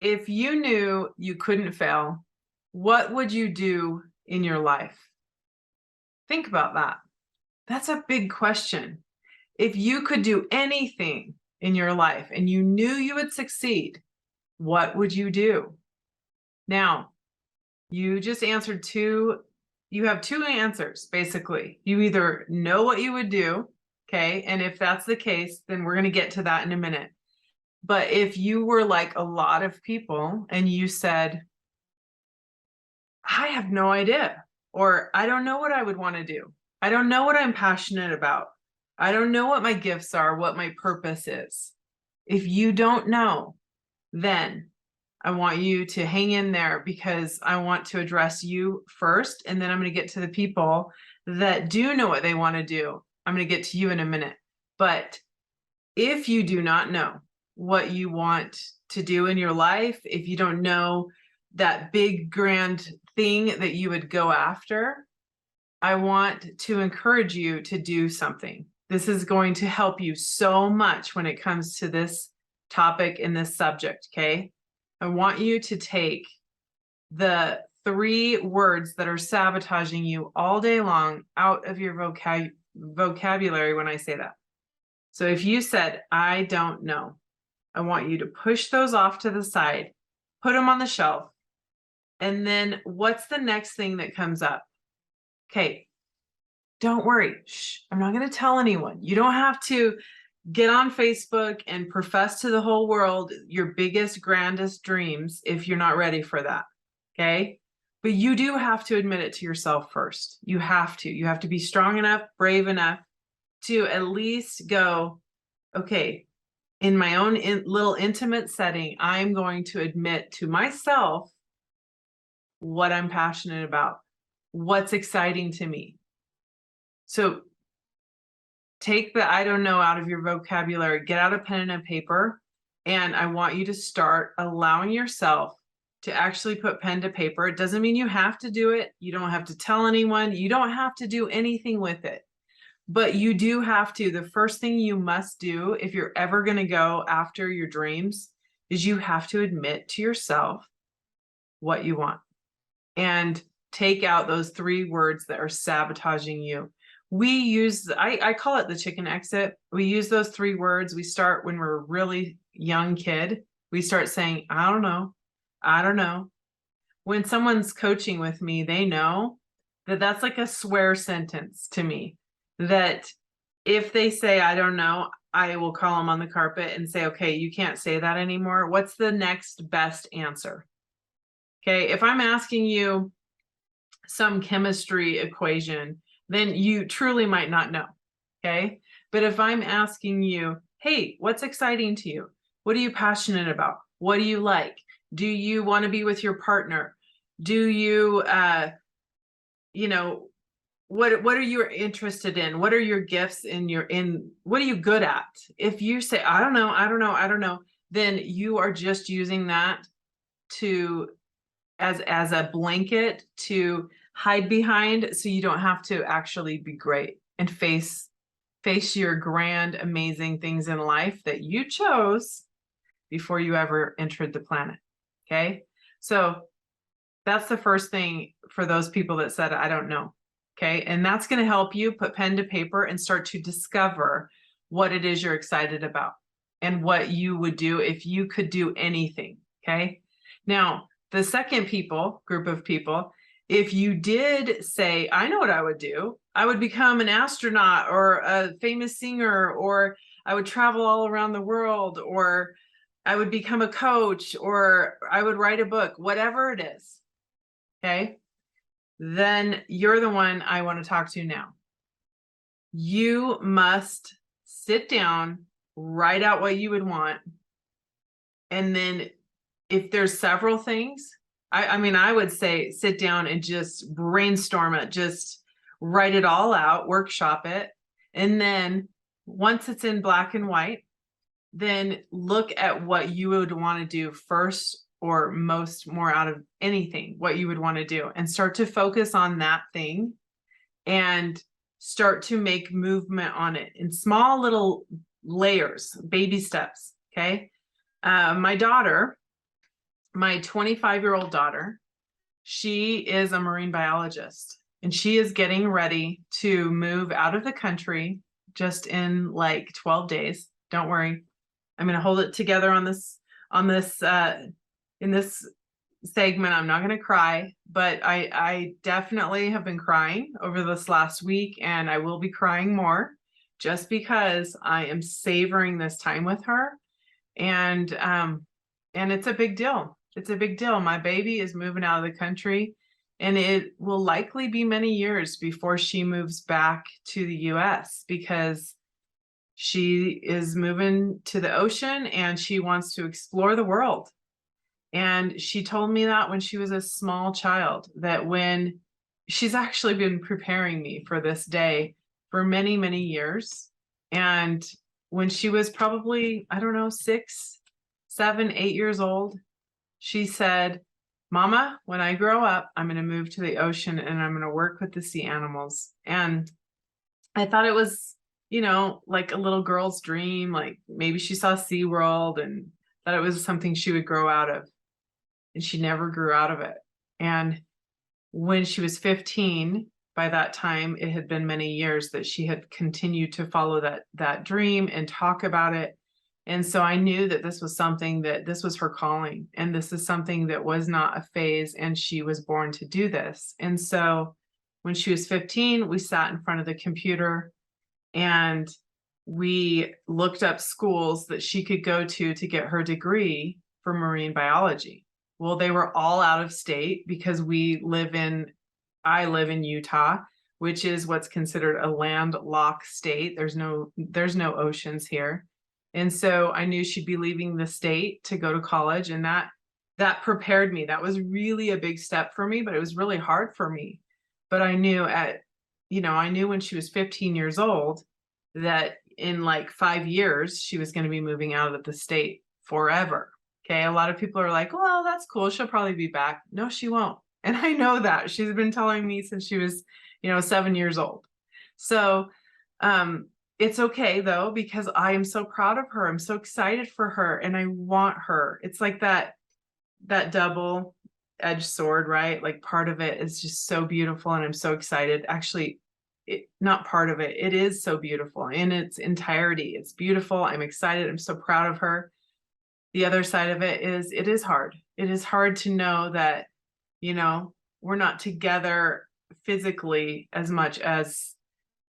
if you knew you couldn't fail, what would you do in your life? Think about that. That's a big question. If you could do anything in your life and you knew you would succeed, what would you do? Now, you just answered you have two answers, basically. You either know what you would do, okay? And if that's the case, then we're going to get to that in a minute. But if you were like a lot of people and you said, I have no idea, or I don't know what I would want to do. I don't know what I'm passionate about. I don't know what my gifts are, what my purpose is. If you don't know, then I want you to hang in there because I want to address you first. And then I'm going to get to the people that do know what they want to do. I'm going to get to you in a minute. But if you do not know what you want to do in your life, if you don't know that big grand thing that you would go after, I want to encourage you to do something. This is going to help you so much when it comes to this topic and this subject, okay? I want you to take the 3 words that are sabotaging you all day long out of your vocabulary when I say that. So if you said, I don't know, I want you to push those off to the side, put them on the shelf, and then what's the next thing that comes up? Okay, don't worry. Shh, I'm not going to tell anyone. You don't have to get on Facebook and profess to the whole world your biggest, grandest dreams if you're not ready for that. Okay. But you do have to admit it to yourself first. You have to. You have to be strong enough, brave enough to at least go, okay, in my own little intimate setting, I'm going to admit to myself what I'm passionate about, what's exciting to me. So take the I don't know out of your vocabulary, get out a pen and a paper, and I want you to start allowing yourself to actually put pen to paper. It doesn't mean you have to do it. You don't have to tell anyone. You don't have to do anything with it. But you do have to. The first thing you must do if you're ever going to go after your dreams is you have to admit to yourself what you want and take out those 3 words that are sabotaging you. We use, I call it the chicken exit. We use those 3 words. We start when we're a really young kid. We start saying, I don't know. I don't know. When someone's coaching with me, they know that that's like a swear sentence to me, that if they say, I don't know, I will call them on the carpet and say, okay, you can't say that anymore. What's the next best answer? Okay. If I'm asking you some chemistry equation, then you truly might not know. Okay. But if I'm asking you, hey, what's exciting to you? What are you passionate about? What do you like? Do you want to be with your partner? Do you, what are you interested in? What are your gifts what are you good at? If you say, I don't know, then you are just using that to, as a blanket to hide behind, so you don't have to actually be great and face your grand, amazing things in life that you chose before you ever entered the planet. Okay. So that's the first thing for those people that said, I don't know. Okay. And that's going to help you put pen to paper and start to discover what it is you're excited about and what you would do if you could do anything. Okay. Now, the second group of people, if you did say, I know what I would do, I would become an astronaut or a famous singer, or I would travel all around the world, or I would become a coach, or I would write a book, whatever it is. Okay. Then you're the one I want to talk to now. You must sit down, write out what you would want. And then if there's several things, I would say sit down and just brainstorm it, just write it all out, workshop it. And then once it's in black and white, then look at what you would want to do first or more out of anything, what you would want to do, and start to focus on that thing and start to make movement on it in small little layers, baby steps. Okay. My daughter, my 25-year-old daughter, she is a marine biologist, and she is getting ready to move out of the country just in like 12 days. Don't worry. I'm going to hold it together on this in this segment. I'm not going to cry, but I definitely have been crying over this last week, and I will be crying more just because I am savoring this time with her. And it's a big deal. It's a big deal. My baby is moving out of the country, and it will likely be many years before she moves back to the US, because she is moving to the ocean and she wants to explore the world. And she told me that when she was a small child, that when she's actually been preparing me for this day for many, many years. And when she was probably, I don't know, 6, 7, 8 years old, she said, Mama, when I grow up, I'm going to move to the ocean and I'm going to work with the sea animals. And I thought it was, like a little girl's dream. Like maybe she saw SeaWorld and thought it was something she would grow out of. And she never grew out of it. And when she was 15, by that time, it had been many years that she had continued to follow that dream and talk about it. And so I knew that this was something, that this was her calling, and this is something that was not a phase, and she was born to do this. And so when she was 15, we sat in front of the computer and we looked up schools that she could go to get her degree for marine biology. Well, they were all out of state because I live in Utah, which is what's considered a landlocked state. There's no oceans here. And so I knew she'd be leaving the state to go to college, and that prepared me. That was really a big step for me, but it was really hard for me. But I knew I knew when she was 15 years old that in like 5 years, she was going to be moving out of the state forever. Okay. A lot of people are like, well, that's cool, she'll probably be back. No, she won't. And I know that. She's been telling me since she was, 7 years old. So it's okay though, because I am so proud of her. I'm so excited for her, and I want her. It's like that double-edged sword, right? Like part of it is just so beautiful, and I'm so excited. Actually, not part of it. It is so beautiful in its entirety. It's beautiful. I'm excited. I'm so proud of her. The other side of it is hard. It is hard to know that, we're not together physically as much as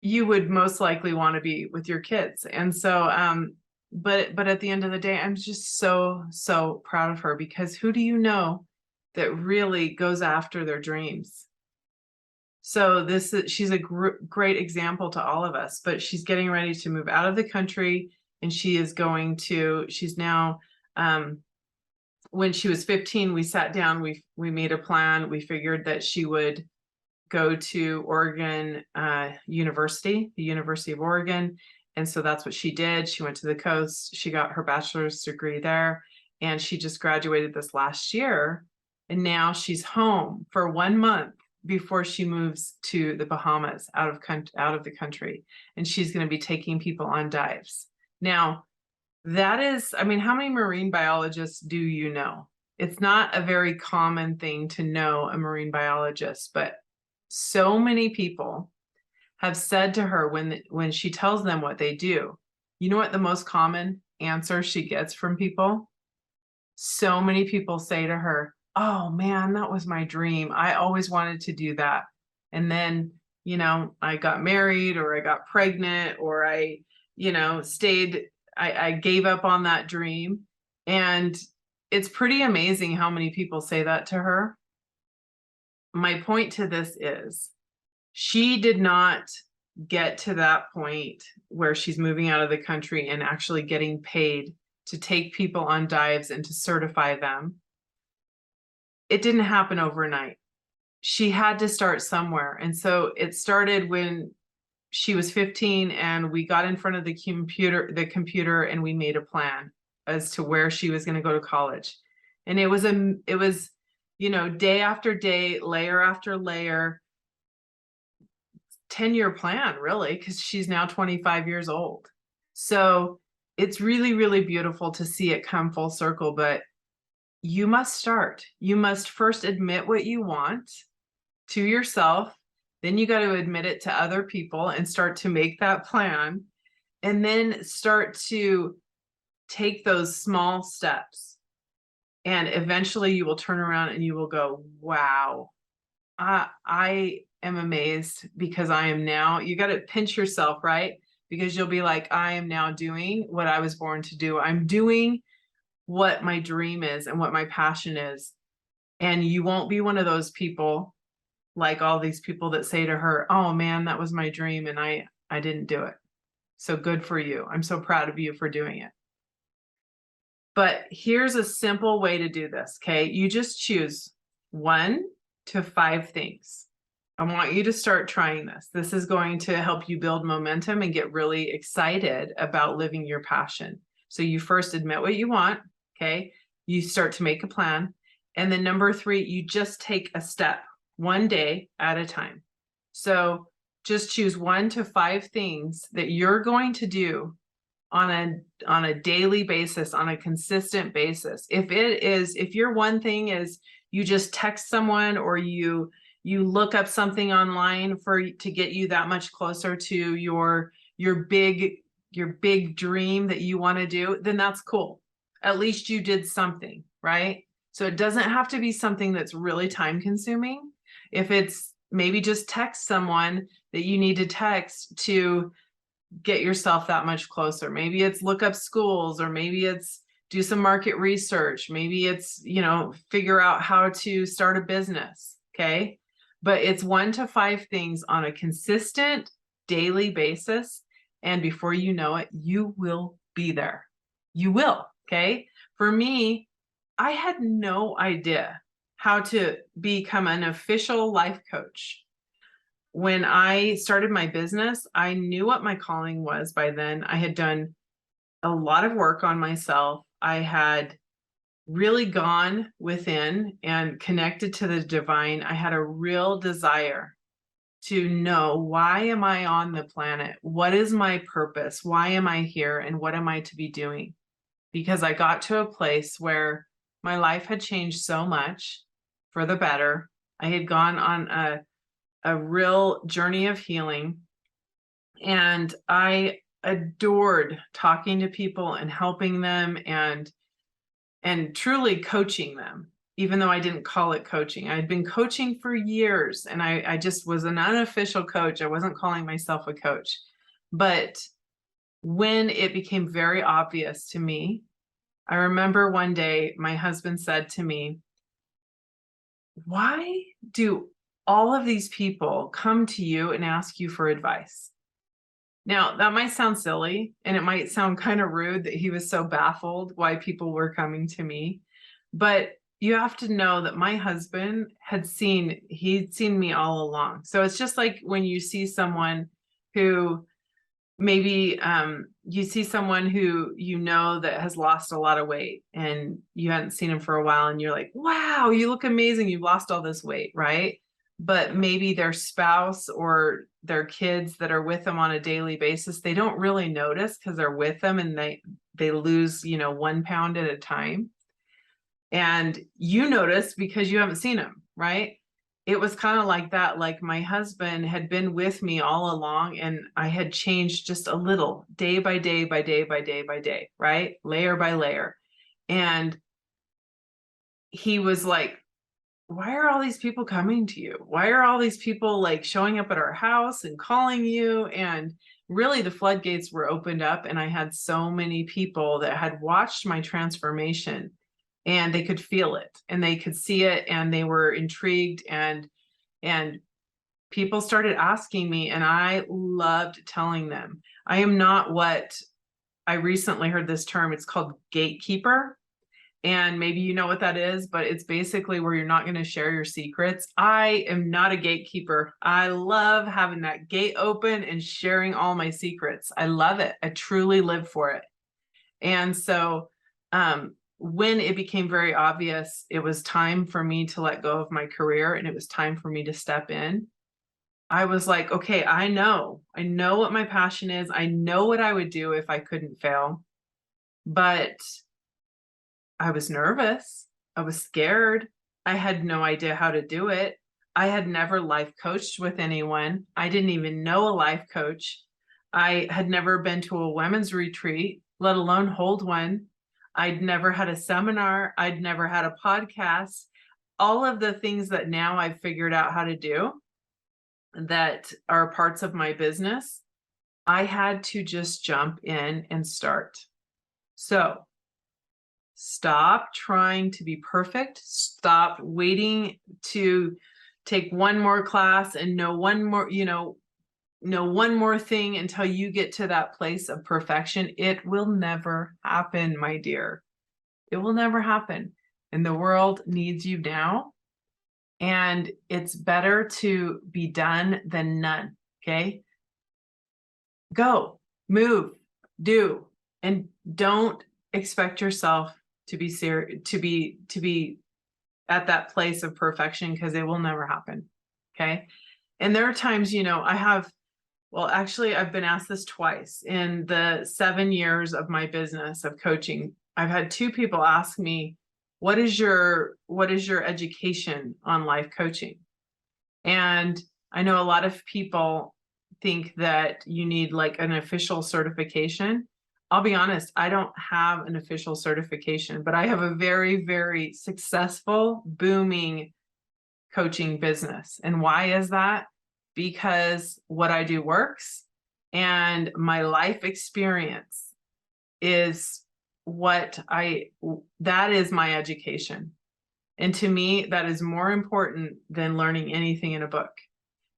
you would most likely want to be with your kids. And so, but at the end of the day, I'm just so, so proud of her, because who do you know that really goes after their dreams? So she's a great example to all of us, but she's getting ready to move out of the country, and she's now, when she was 15, we sat down, we made a plan. We figured that she would go to Oregon University, the University of Oregon. And so that's what she did. She went to the coast. She got her bachelor's degree there, and she just graduated this last year. And now she's home for 1 month before she moves to the Bahamas, out of the country. And she's going to be taking people on dives. Now, that is, how many marine biologists do you know? It's not a very common thing to know a marine biologist, but so many people have said to her when she tells them what they do, you know what the most common answer she gets from people? So many people say to her, oh man, that was my dream. I always wanted to do that. And then, I got married, or I got pregnant, or I gave up on that dream. And it's pretty amazing how many people say that to her. My point to this is, she did not get to that point where she's moving out of the country and actually getting paid to take people on dives and to certify them. It didn't happen overnight. She had to start somewhere. And so it started when she was 15, and we got in front of the computer and we made a plan as to where she was going to go to college. And it was day after day, layer after layer, 10-year plan, really, because she's now 25 years old. So it's really, really beautiful to see it come full circle. But you must start. You must first admit what you want to yourself. Then you got to admit it to other people and start to make that plan. And then start to take those small steps. And eventually you will turn around and you will go, wow, I am amazed because I am now, you got to pinch yourself, right? Because you'll be like, I am now doing what I was born to do. I'm doing what my dream is and what my passion is. And you won't be one of those people like all these people that say to her, oh man, that was my dream and I didn't do it. So good for you. I'm so proud of you for doing it. But here's a simple way to do this, okay? You just choose 1 to 5 things. I want you to start trying this. This is going to help you build momentum and get really excited about living your passion. So you first admit what you want, okay? You start to make a plan. And then number 3, you just take a step, 1 day at a time. So just choose 1 to 5 things that you're going to do on a daily basis, on a consistent basis. If your one thing is you just text someone or you look up something online to get you that much closer to your big dream that you want to do, then that's cool. At least you did something, right? So it doesn't have to be something that's really time consuming. If it's maybe just text someone that you need to text to get yourself that much closer. Maybe it's look up schools, or maybe it's do some market research. Maybe it's, figure out how to start a business. Okay. But it's 1 to 5 things on a consistent daily basis. And before you know it, you will be there. You will. Okay. For me, I had no idea how to become an official life coach. When I started my business, I knew what my calling was by then. I had done a lot of work on myself. I had really gone within and connected to the divine. I had a real desire to know, why am I on the planet? What is my purpose? Why am I here? And what am I to be doing? Because I got to a place where my life had changed so much for the better. I had gone on a real journey of healing. And I adored talking to people and helping them and truly coaching them, even though I didn't call it coaching. I had been coaching for years and I just was an unofficial coach. I wasn't calling myself a coach. But when it became very obvious to me, I remember one day my husband said to me, why do all of these people come to you and ask you for advice? Now, that might sound silly, and it might sound kind of rude that he was so baffled why people were coming to me. But you have to know that my husband he'd seen me all along. So it's just like when you see someone who maybe you see someone who that has lost a lot of weight and you hadn't seen him for a while and you're like, wow, you look amazing, you've lost all this weight, right? But maybe their spouse or their kids that are with them on a daily basis, they don't really notice because they're with them and they lose 1 pound at a time, and you notice because you haven't seen them, right? It was kind of like that. Like my husband had been with me all along and I had changed just a little, day by day by day by day by day, right? Layer by layer. And he was like, why are all these people coming to you? Why are all these people like showing up at our house and calling you? And really the floodgates were opened up and I had so many people that had watched my transformation and they could feel it and they could see it and they were intrigued, and people started asking me and I loved telling them. I am not what I recently heard this term, it's called gatekeeper. And maybe you know what that is, but it's basically where you're not going to share your secrets. I am not a gatekeeper. I love having that gate open and sharing all my secrets. I love it. I truly live for it. And so when it became very obvious, it was time for me to let go of my career and it was time for me to step in. I was like, okay, I know what my passion is. I know what I would do if I couldn't fail, but I was nervous. I was scared. I had no idea how to do it. I had never life coached with anyone. I didn't even know a life coach. I had never been to a women's retreat, let alone hold one. I'd never had a seminar. I'd never had a podcast. All of the things that now I've figured out how to do that are parts of my business, I had to just jump in and start. So stop trying to be perfect. Stop waiting to take one more class and know one more thing until you get to that place of perfection. It will never happen, my dear. It will never happen. And the world needs you now. And it's better to be done than none. Okay. Go, move, do, and don't expect yourself to be serious, to be at that place of perfection, because it will never happen. Okay. And there are times, I've been asked this twice in the 7 years of my business of coaching. I've had 2 people ask me, what is your education on life coaching? And I know a lot of people think that you need like an official certification. I'll be honest, I don't have an official certification, but I have a very, very successful, booming coaching business. And why is that? Because what I do works, and my life experience is that is my education. And to me, that is more important than learning anything in a book.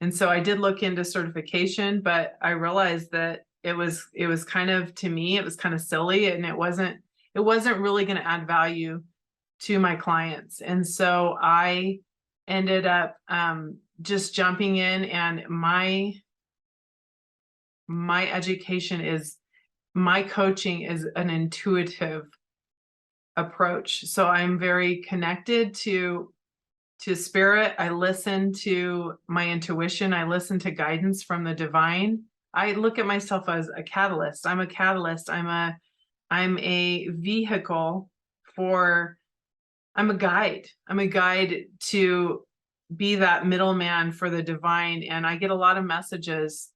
And so I did look into certification, but I realized that it was kind of, to me, it was kind of silly, and it wasn't really going to add value to my clients. And so I ended up just jumping in, and my coaching is an intuitive approach. So I'm very connected to spirit. I listen to my intuition. I listen to guidance from the divine. I look at myself as a catalyst. I'm a catalyst. I'm a vehicle I'm a guide. I'm a guide to be that middleman for the divine. And I get a lot of messages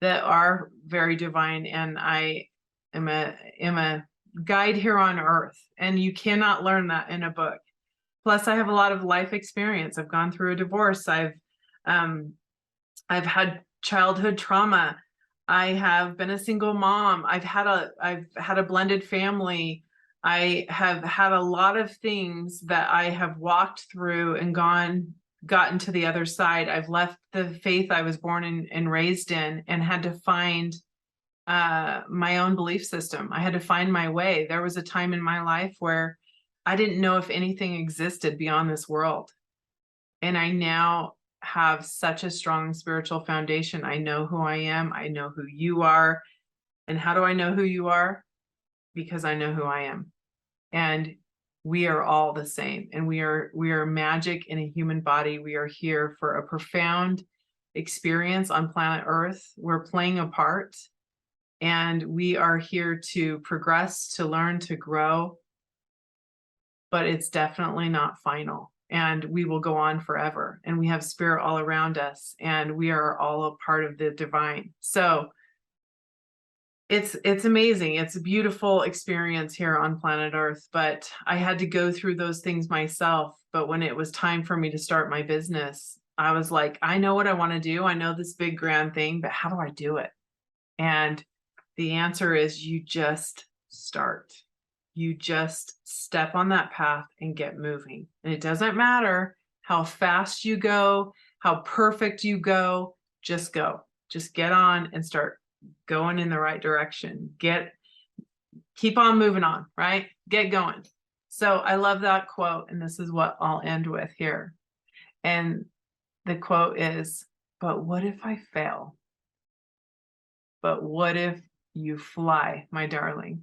that are very divine. And I am a guide here on earth. And you cannot learn that in a book. Plus, I have a lot of life experience. I've gone through a divorce. I've had childhood trauma. I have been a single mom. I've had a blended family. I have had a lot of things that I have walked through and gotten to the other side. I've left the faith I was born and raised in, and had to find my own belief system. I had to find my way. There was a time in my life where I didn't know if anything existed beyond this world. And I now have such a strong spiritual foundation. I know who I am. I know who you are. And how do I know who you are? Because I know who I am. And we are all the same. And we are magic in a human body. We are here for a profound experience on planet Earth. We're playing a part. And we are here to progress, to learn, to grow. But it's definitely not final, and we will go on forever, and we have spirit all around us, and we are all a part of the divine. So it's amazing. It's a beautiful experience here on planet Earth, but I had to go through those things myself. But when it was time for me to start my business, I was like, I know what I want to do. I know this big grand thing, but how do I do it? And the answer is you just start. You just step on that path and get moving. And it doesn't matter how fast you go, how perfect you go, just go. Just get on and start going in the right direction. Keep on moving on, right? Get going. So I love that quote, and this is what I'll end with here. And the quote is, but what if I fail? But what if you fly, my darling?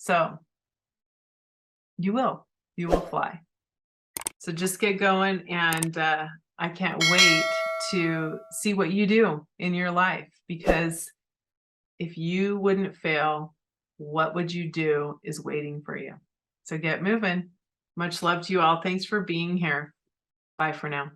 So you will fly. So just get going, and I can't wait to see what you do in your life, because if you wouldn't fail, what would you do is waiting for you. So get moving. Much love to you all. Thanks for being here. Bye for now.